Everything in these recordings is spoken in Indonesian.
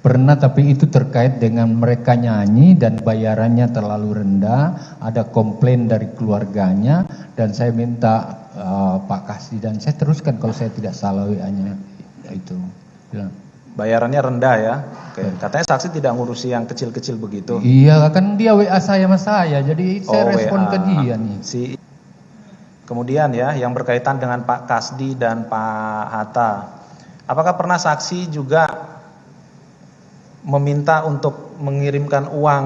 Pernah, tapi itu terkait dengan mereka nyanyi dan bayarannya terlalu rendah, ada komplain dari keluarganya, dan saya minta Pak Kasdi, dan saya teruskan kalau saya tidak salah WA-nya itu. Bilang. Bayarannya rendah ya. Oke. Katanya saksi tidak ngurusi yang kecil-kecil begitu. Iya, kan dia WA saya sama saya, jadi saya respon WA ke dia nih. Kemudian ya, yang berkaitan dengan Pak Kasdi dan Pak Hatta. Apakah pernah saksi juga meminta untuk mengirimkan uang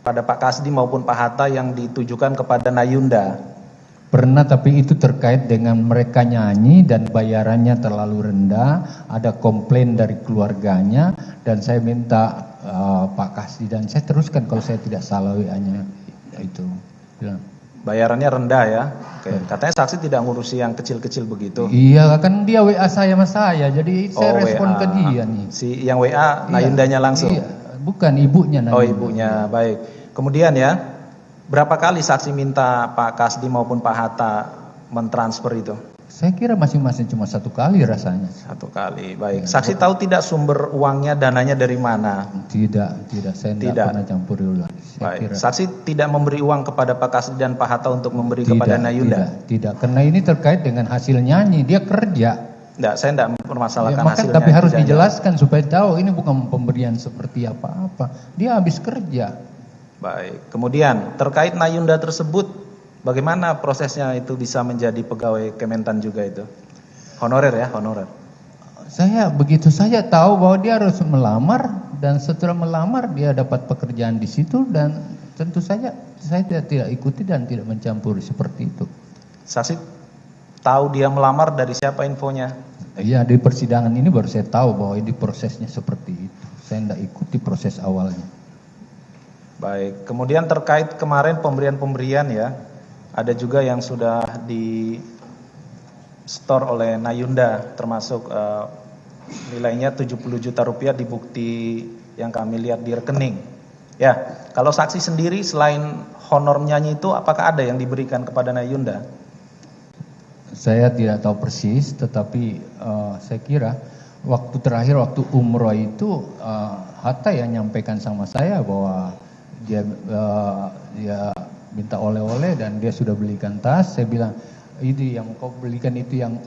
pada Pak Kasdi maupun Pak Hatta yang ditujukan kepada Nayunda? Pernah, tapi itu terkait dengan mereka nyanyi dan bayarannya terlalu rendah, ada komplain dari keluarganya, dan saya minta Pak Kasdi, dan saya teruskan kalau saya tidak salah WA-nya itu. Bilang. Bayarannya rendah ya. Oke. Katanya saksi tidak ngurusi yang kecil-kecil begitu. Iya, kan dia WA saya sama saya, jadi saya respon ke dia nih. Yang WA Nayundanya langsung? Iya, bukan ibunya Nayunda. Ibunya, baik. Kemudian ya, berapa kali saksi minta Pak Kasdi maupun Pak Hatta mentransfer itu? Saya kira masing-masing cuma 1 kali rasanya. 1 kali, baik. Saksi tahu tidak sumber uangnya, dananya dari mana? Tidak. Saya tidak pernah campur ulang. Baik. Saksi tidak memberi uang kepada Pak Kasdi dan Pak Hatta untuk memberi kepada Nayunda? Tidak, karena ini terkait dengan hasil nyanyi, dia kerja. Tidak, saya tidak mempermasalahkan hasilnya. Tapi harus dijelaskan supaya tahu ini bukan pemberian seperti apa-apa. Dia habis kerja. Baik. Kemudian terkait Nayunda tersebut, bagaimana prosesnya itu bisa menjadi pegawai Kementan juga itu? Honorer ya, honorer. Saya begitu saja tahu bahwa dia harus melamar, dan setelah melamar dia dapat pekerjaan di situ, dan tentu saja saya tidak ikuti dan tidak mencampuri seperti itu. Saksi tahu dia melamar dari siapa infonya? Iya, di persidangan ini baru saya tahu bahwa ini prosesnya seperti itu. Saya tidak ikuti proses awalnya. Baik. Kemudian terkait kemarin pemberian-pemberian ya, ada juga yang sudah di store oleh Nayunda, termasuk nilainya 70 juta rupiah di bukti yang kami lihat di rekening. Ya, kalau saksi sendiri selain honor nyanyi itu, apakah ada yang diberikan kepada Nayunda? Saya tidak tahu persis, tetapi saya kira waktu terakhir, waktu umroh itu Hatta yang nyampaikan sama saya bahwa dia minta oleh-oleh dan dia sudah belikan tas. Saya bilang, ini yang kau belikan itu yang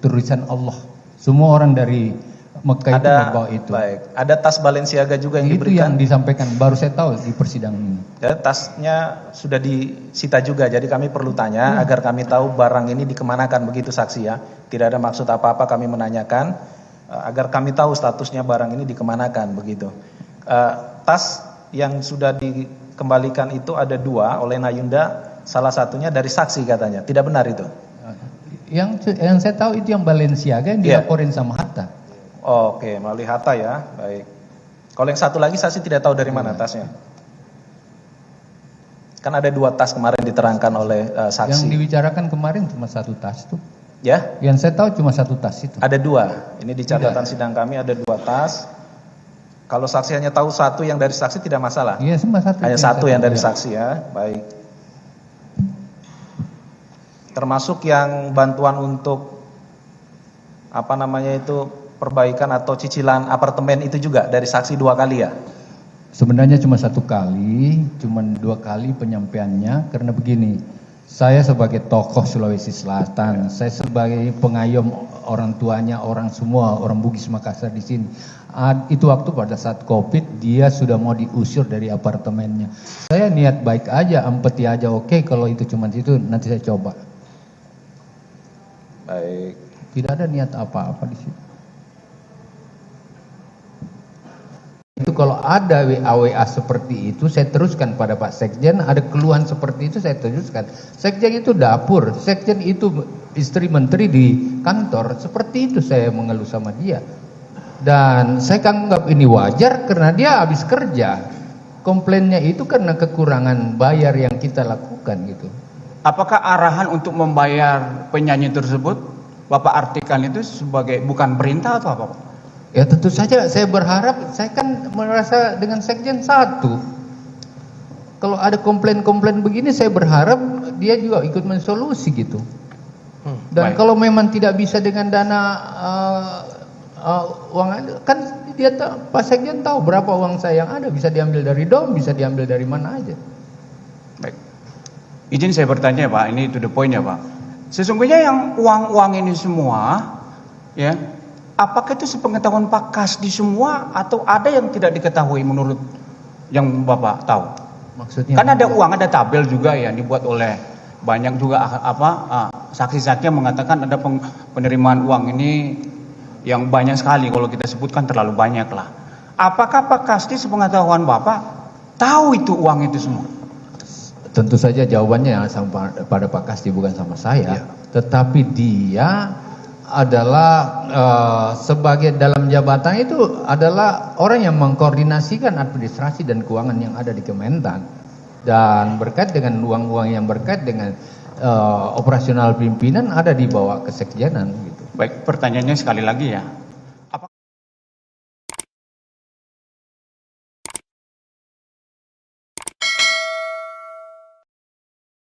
tulisan Allah. Semua orang dari Mekah itu membawa itu. Baik. Ada tas Balenciaga juga yang itu diberikan? Itu yang disampaikan, baru saya tahu di persidangan ini. Ya, tasnya sudah disita juga, jadi kami perlu tanya agar kami tahu barang ini dikemanakan, begitu saksi ya. Tidak ada maksud apa-apa, kami menanyakan agar kami tahu statusnya barang ini dikemanakan, begitu. Tas yang sudah dikembalikan itu ada 2 oleh Nayunda, salah satunya dari saksi katanya, tidak benar itu? Yang saya tahu itu yang Balenciaga yang dilaporin sama Hatta. Oke, melalui Hatta ya, baik. Kalau yang satu lagi saksi tidak tahu dari mana tasnya? Kan ada 2 tas kemarin diterangkan oleh saksi. Yang dibicarakan kemarin cuma 1 tas tuh. Ya? Yang saya tahu cuma 1 tas itu. Ada 2. Ini di catatan sidang kami ada 2 tas. Kalau saksi hanya tahu 1 yang dari saksi tidak masalah. Iya, cuma 1. Hanya 1 yang dari saksi ya, baik. Termasuk yang bantuan untuk apa namanya itu, perbaikan atau cicilan apartemen itu juga dari saksi 2 kali ya? Sebenarnya cuma 1 kali, cuma 2 kali penyampaiannya, karena begini, saya sebagai tokoh Sulawesi Selatan, saya sebagai pengayom orang tuanya, orang semua, orang Bugis Makassar di sini. Itu waktu pada saat COVID, dia sudah mau diusir dari apartemennya. Saya niat baik aja, empati aja, oke, kalau itu cuma itu nanti saya coba. Baik. Tidak ada niat apa-apa di situ. Itu kalau ada WA seperti itu, saya teruskan pada Pak Sekjen. Ada keluhan seperti itu, saya teruskan. Sekjen itu dapur, Sekjen itu istri menteri di kantor. Seperti itu saya mengeluh sama dia. Dan saya anggap ini wajar karena dia habis kerja. Komplainnya itu karena kekurangan bayar yang kita lakukan gitu. Apakah arahan untuk membayar penyanyi tersebut Bapak artikan itu sebagai bukan perintah atau apa? Ya tentu saja saya berharap, saya kan merasa dengan Sekjen satu. Kalau ada komplain-komplain begini, saya berharap dia juga ikut mensolusi gitu. Dan baik. kalau memang tidak bisa dengan dana uang kan dia Pak Sekjen tahu berapa uang saya yang ada, bisa diambil dari dom, bisa diambil dari mana aja. Baik. Izin saya bertanya Pak, ini to the point ya Pak. Sesungguhnya yang uang-uang ini semua, ya, apakah itu sepengetahuan Pak Kasdi semua atau ada yang tidak diketahui menurut yang Bapak tahu? Maksudnya? Kan ada uang, ada tabel juga yang dibuat oleh banyak juga saksi-saksi yang mengatakan ada penerimaan uang ini yang banyak sekali, kalau kita sebutkan terlalu banyak lah. Apakah Pak Kasdi sepengetahuan Bapak tahu itu uang itu semua? Tentu saja jawabannya sama pada Pak Kasdi, bukan sama saya. Tetapi dia adalah sebagai dalam jabatan itu adalah orang yang mengkoordinasikan administrasi dan keuangan yang ada di Kementan, dan berkait dengan uang-uang yang berkait dengan operasional pimpinan ada di bawah kesekjenan gitu. Baik, pertanyaannya sekali lagi ya,